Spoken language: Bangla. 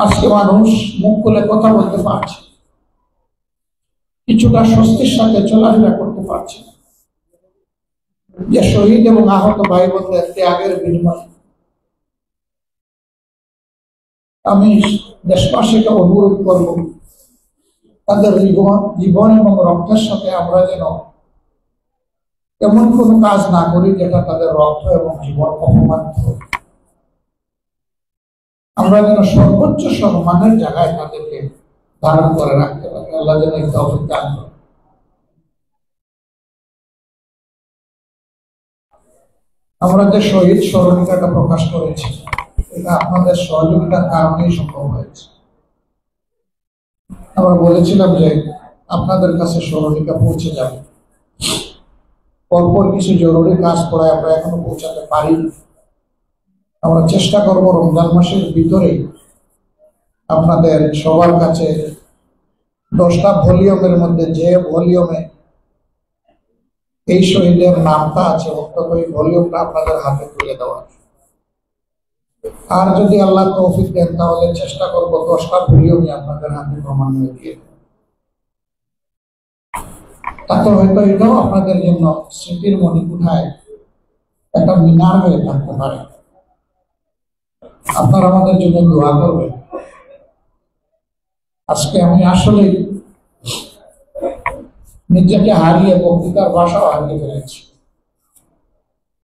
আজকে মানুষ মুখ খুলে কথা বলতে পারছে, কিছুটা স্বস্তির সাথে চলাফেরা করতে পারছে, যে শহীদ এবং আহত ভাই বোনদের ত্যাগের বিনিময়ে। আমি দেশবাসীকে অনুরোধ করব, তাদের জীবন এবং রক্তের সাথে আমরা যেন এমন কোনো কাজ না করি যেটা তাদের রক্ত এবং জীবন অপমানিত হবে। আমরা যেন সর্বোচ্চ সম্মানের জায়গায় তাদেরকে ধারণ করে রাখতে পারি। আল্লাহ যেন এই তৌফিক দান করেন। আমরা যে শহীদ স্মরণিকাটা প্রকাশ করেছি, এটা আপনাদের সহযোগিতার কারণেই সম্ভব হয়েছে। আমরা বলেছিলাম যে আপনাদের কাছে স্মরণিকা পৌঁছে যাবে, পরপর কিছু জরুরি কাজ পড়ে আমরা এখনো পৌঁছাতে পারিনি। আমরা চেষ্টা করব রমজান মাসের ভিতরে আপনাদের সবার কাছে 10টা ভলিউমের মধ্যে যে ভলিউমে এই শহীদের নামটা আছে অন্তত এই ভলিউমটা আপনাদের হাতে তুলে দেওয়া। আর যদি আল্লাহ তৌফিক দেন তাহলে চেষ্টা করব 10টা ভলিউমে আপনাদের হাতে ক্রমান্বয়ে দিয়ে দেব। তাতে হয়তো এটাও আপনাদের জন্য স্মৃতির মণিকোঠায় একটা মিনার হয়ে থাকতে পারে। আপনারা আমাদের জন্য দোয়া করবেন। আজকে আমি আসলে নিজেকে হারিয়ে বক্তৃতার ভাষাও হারিয়ে ফেলেছি।